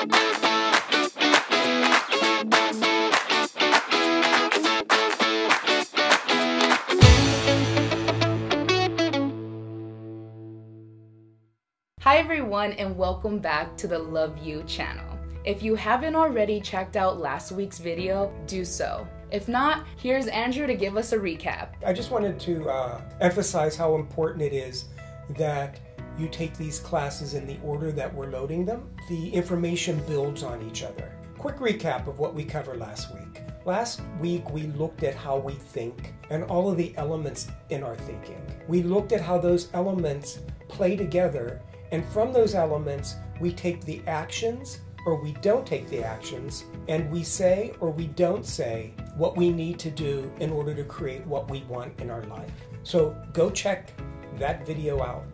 Hi everyone, and welcome back to the Love You channel. If you haven't already checked out last week's video, do so. If not, here's Andrew to give us a recap. I just wanted to emphasize how important it is that you take these classes in the order that we're loading them. The information builds on each other. Quick recap of what we covered last week. Last week we looked at how we think and all of the elements in our thinking. We looked at how those elements play together, and from those elements we take the actions or we don't take the actions, and we say or we don't say what we need to do in order to create what we want in our life. So go check that video out,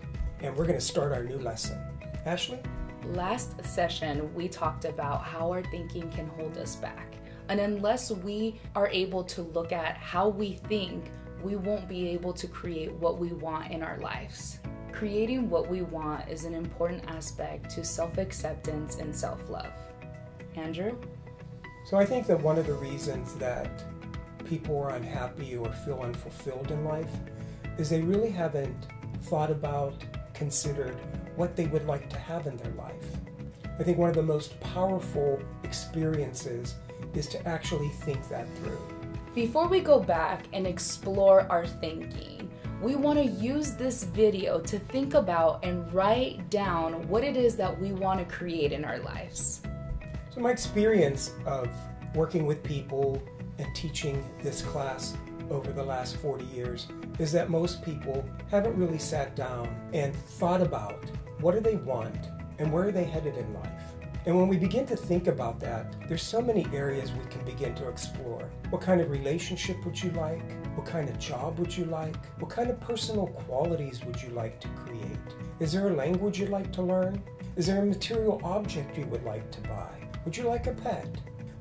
and we're going to start our new lesson. Ashley? Last session, we talked about how our thinking can hold us back. And unless we are able to look at how we think, we won't be able to create what we want in our lives. Creating what we want is an important aspect to self-acceptance and self-love. Andrew? So I think that one of the reasons that people are unhappy or feel unfulfilled in life is they really haven't thought about, considered what they would like to have in their life. I think one of the most powerful experiences is to actually think that through. Before we go back and explore our thinking, we want to use this video to think about and write down what it is that we want to create in our lives. So my experience of working with people and teaching this class over the last 40 years is that most people haven't really sat down and thought about what do they want and where are they headed in life. And when we begin to think about that, there's so many areas we can begin to explore. What kind of relationship would you like? What kind of job would you like? What kind of personal qualities would you like to create? Is there a language you'd like to learn? Is there a material object you would like to buy? Would you like a pet?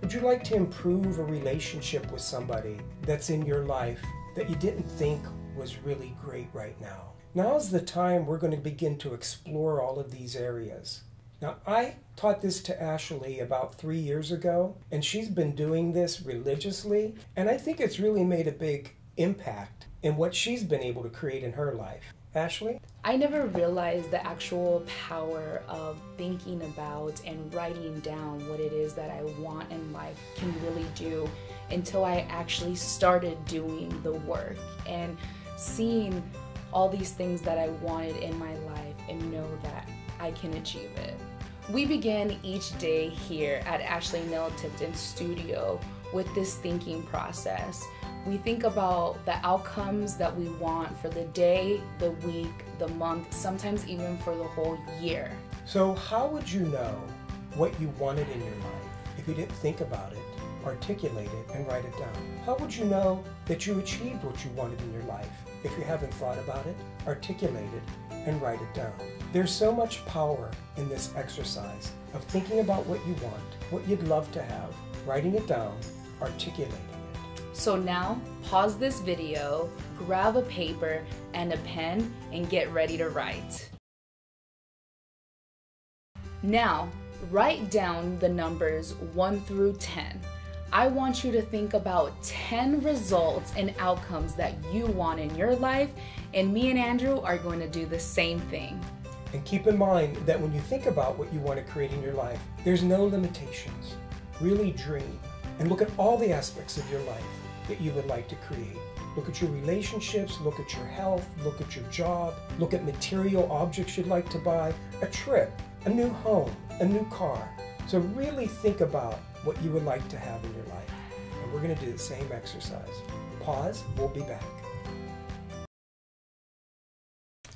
Would you like to improve a relationship with somebody that's in your life that you didn't think was really great right now? Now's the time we're going to begin to explore all of these areas. Now, I taught this to Ashley about 3 years ago, and she's been doing this religiously, and I think it's really made a big impact in what she's been able to create in her life. Ashley? I never realized the actual power of thinking about and writing down what it is that I want in life can really do until I actually started doing the work and seeing all these things that I wanted in my life and know that I can achieve it. We begin each day here at Ashley Nell Tipton studio with this thinking process. We think about the outcomes that we want for the day, the week, the month, sometimes even for the whole year. So how would you know what you wanted in your life if you didn't think about it, articulate it, and write it down? How would you know that you achieved what you wanted in your life if you haven't thought about it, articulate it, and write it down? There's so much power in this exercise of thinking about what you want, what you'd love to have, writing it down, articulating it. So now, pause this video, grab a paper and a pen, and get ready to write. Now, write down the numbers 1 through 10. I want you to think about 10 results and outcomes that you want in your life, and me and Andrew are going to do the same thing. And keep in mind that when you think about what you want to create in your life, there's no limitations. Really dream and look at all the aspects of your life that you would like to create. Look at your relationships, look at your health, look at your job, look at material objects you'd like to buy, a trip, a new home, a new car. So really think about what you would like to have in your life. And we're going to do the same exercise. Pause, we'll be back.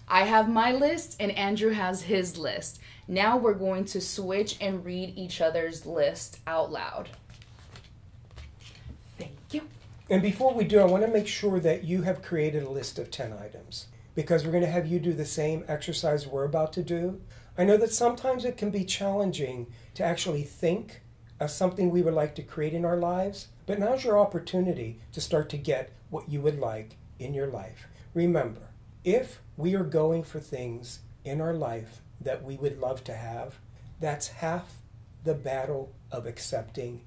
I have my list and Andrew has his list. Now we're going to switch and read each other's list out loud. Thank you. And before we do, I want to make sure that you have created a list of 10 items, because we're going to have you do the same exercise we're about to do. I know that sometimes it can be challenging to actually think of something we would like to create in our lives, but now's your opportunity to start to get what you would like in your life. Remember, if we are going for things in our life that we would love to have, that's half the battle of accepting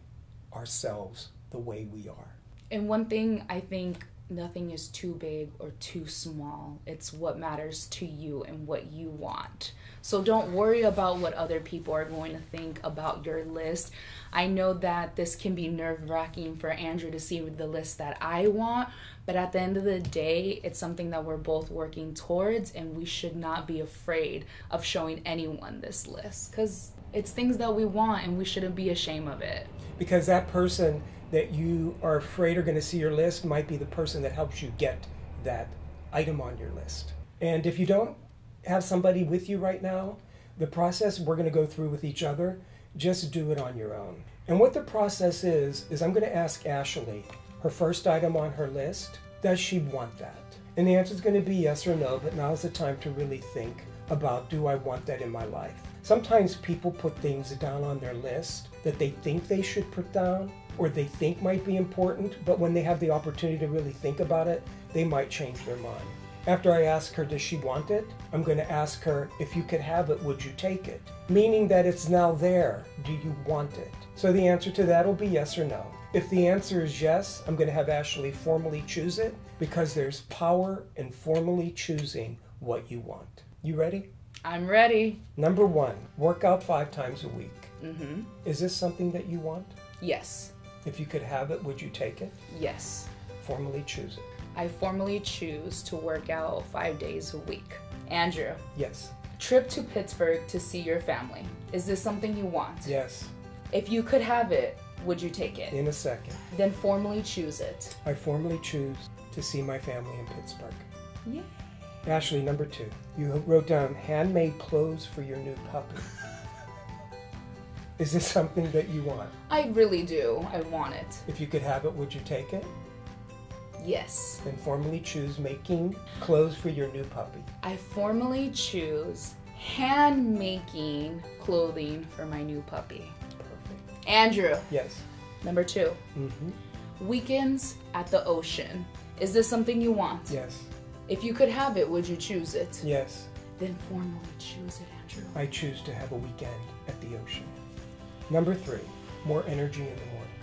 ourselves the way we are. And one thing, I think nothing is too big or too small. It's what matters to you and what you want. So don't worry about what other people are going to think about your list. I know that this can be nerve-wracking for Andrew to see the list that I want, but at the end of the day, it's something that we're both working towards, and we should not be afraid of showing anyone this list, because it's things that we want and we shouldn't be ashamed of it. Because that person that you are afraid are going to see your list might be the person that helps you get that item on your list. And if you don't have somebody with you right now, the process we're going to go through with each other, just do it on your own. And what the process is I'm going to ask Ashley, her first item on her list, does she want that? And the answer is going to be yes or no, but now's the time to really think about, do I want that in my life? Sometimes people put things down on their list that they think they should put down, or they think might be important, but when they have the opportunity to really think about it, they might change their mind. After I ask her, does she want it? I'm going to ask her, if you could have it, would you take it? Meaning that it's now there. Do you want it? So the answer to that will be yes or no. If the answer is yes, I'm going to have Ashley formally choose it, because there's power in formally choosing what you want. You ready? I'm ready. Number 1, work out 5 times a week. Mm-hmm. Is this something that you want? Yes. If you could have it, would you take it? Yes. Formally choose it. I formally choose to work out 5 days a week. Andrew. Yes. Trip to Pittsburgh to see your family. Is this something you want? Yes. If you could have it, would you take it? In a second. Then formally choose it. I formally choose to see my family in Pittsburgh. Yeah. Ashley, number 2. You wrote down handmade clothes for your new puppy. Is this something that you want? I really do. I want it. If you could have it, would you take it? Yes. Then formally choose making clothes for your new puppy. I formally choose hand making clothing for my new puppy. Perfect. Andrew. Yes. Number 2. Mm-hmm. Weekends at the ocean. Is this something you want? Yes. If you could have it, would you choose it? Yes. Then formally choose it, Andrew. I choose to have a weekend at the ocean. Number 3, more energy in the morning.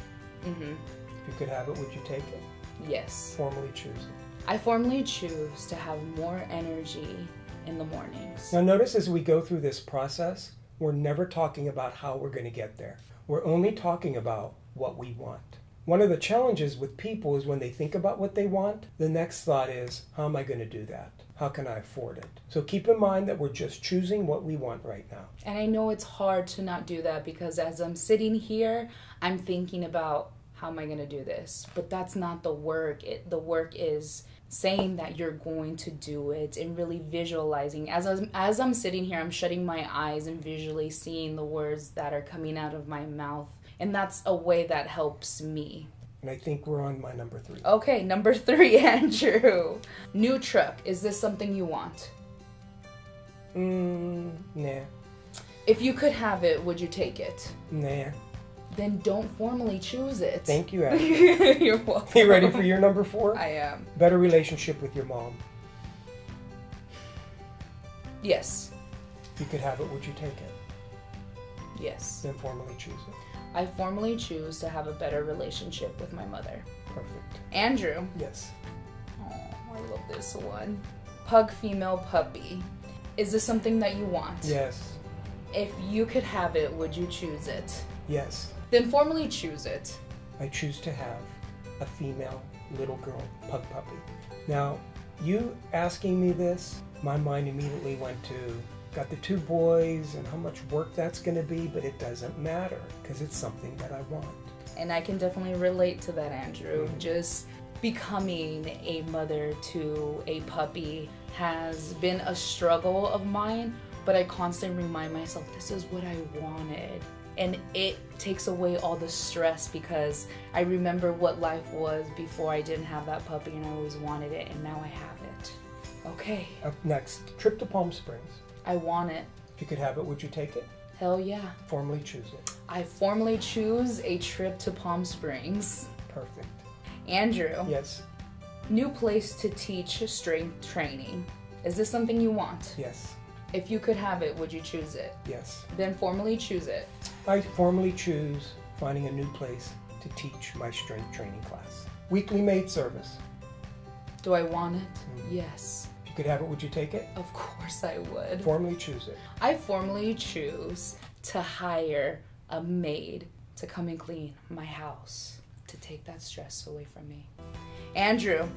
Mm-hmm. If you could have it, would you take it? Yes. Formally choose it. I formally choose to have more energy in the mornings. Now notice as we go through this process, we're never talking about how we're going to get there. We're only talking about what we want. One of the challenges with people is when they think about what they want, the next thought is, how am I going to do that? How can I afford it? So keep in mind that we're just choosing what we want right now. And I know it's hard to not do that, because as I'm sitting here, I'm thinking about, how am I going to do this? But that's not the work. The work is saying that you're going to do it and really visualizing. As I'm sitting here, I'm shutting my eyes and visually seeing the words that are coming out of my mouth. And that's a way that helps me. And I think we're on my number 3. Okay, number 3, Andrew. New truck. Is this something you want? Nah. If you could have it, would you take it? Nah. Then don't formally choose it. Thank you, Ashley. You're welcome. You ready for your number 4? I am. Better relationship with your mom. Yes. If you could have it, would you take it? Yes. Then formally choose it. I formally choose to have a better relationship with my mother. Perfect. Andrew. Yes. Oh, I love this one. Pue Female Puppy. Is this something that you want? Yes. If you could have it, would you choose it? Yes. Then formally choose it. I choose to have a female little girl pug puppy. Now, you asking me this, my mind immediately went to, got the 2 boys and how much work that's going to be, but it doesn't matter because it's something that I want. And I can definitely relate to that, Andrew. Just becoming a mother to a puppy has been a struggle of mine, but I constantly remind myself, this is what I wanted. And it takes away all the stress, because I remember what life was before I didn't have that puppy, and I always wanted it, and now I have it. Okay. Up next, trip to Palm Springs. I want it. If you could have it, would you take it? Hell yeah. Formally choose it. I formally choose a trip to Palm Springs. Perfect. Andrew. Yes. New place to teach strength training. Is this something you want? Yes. If you could have it, would you choose it? Yes. Then formally choose it. I formally choose finding a new place to teach my strength training class. Weekly maid service. Do I want it? Yes. If you could have it, would you take it? Of course I would. Formally choose it. I formally choose to hire a maid to come and clean my house, to take that stress away from me. Andrew,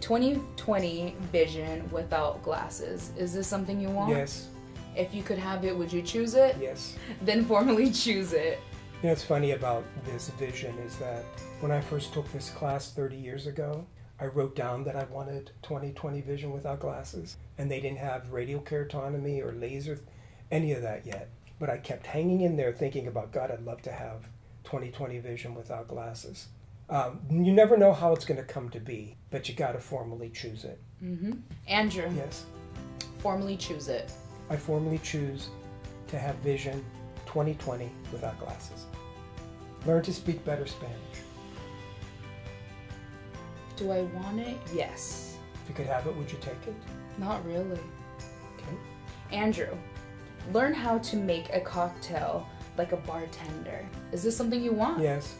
20/20 vision without glasses. Is this something you want? Yes. If you could have it, would you choose it? Yes. Then formally choose it. You know, what's funny about this vision is that when I first took this class 30 years ago, I wrote down that I wanted 20/20 vision without glasses, and they didn't have radial keratotomy or laser, any of that yet. But I kept hanging in there thinking about, God, I'd love to have 20/20 vision without glasses. You never know how it's going to come to be, but you got to formally choose it. Andrew, Yes. formally choose it. I formally choose to have vision 20/20 without glasses. Learn to speak better Spanish. Do I want it? Yes. If you could have it, would you take it? Not really. Okay. Andrew, learn how to make a cocktail like a bartender. Is this something you want? Yes.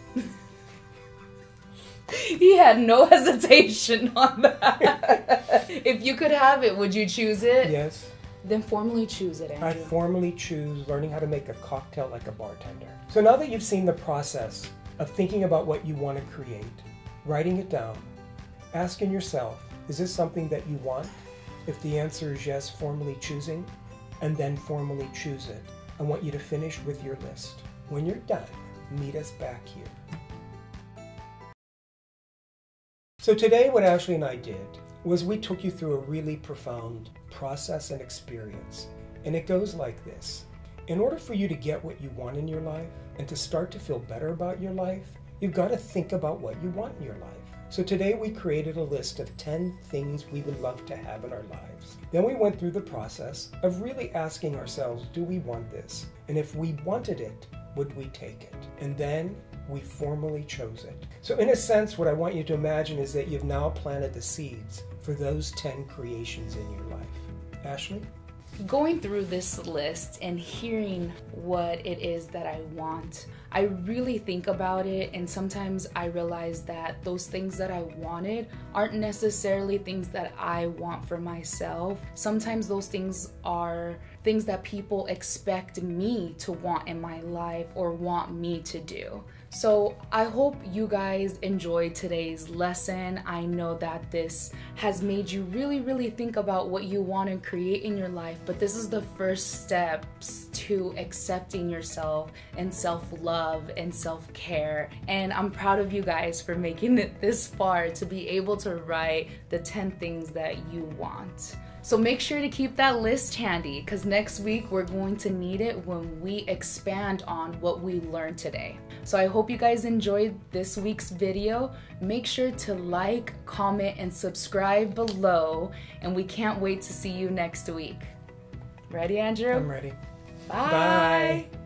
He had no hesitation on that. If you could have it, would you choose it? Yes. Then formally choose it, Andrew. I formally choose learning how to make a cocktail like a bartender. So now that you've seen the process of thinking about what you want to create, writing it down, asking yourself, is this something that you want? If the answer is yes, formally choosing, and then formally choose it. I want you to finish with your list. When you're done, meet us back here. So today what Ashley and I did was we took you through a really profound process and experience. And it goes like this. In order for you to get what you want in your life and to start to feel better about your life, you've got to think about what you want in your life. So today we created a list of 10 things we would love to have in our lives. Then we went through the process of really asking ourselves, do we want this? And if we wanted it, would we take it? And then we formally chose it. So in a sense, what I want you to imagine is that you've now planted the seeds for those 10 creations in your life. Ashley? Going through this list and hearing what it is that I want, I really think about it, and sometimes I realize that those things that I wanted aren't necessarily things that I want for myself. Sometimes those things are things that people expect me to want in my life or want me to do. So I hope you guys enjoyed today's lesson. I know that this has made you really think about what you want to create in your life, but this is the first steps to accepting yourself and self-love and self-care. And I'm proud of you guys for making it this far to be able to write the 10 things that you want. So make sure to keep that list handy, because next week we're going to need it when we expand on what we learned today. So I hope you guys enjoyed this week's video. Make sure to like, comment, and subscribe below, and we can't wait to see you next week. Ready, Andrew? I'm ready. Bye. Bye.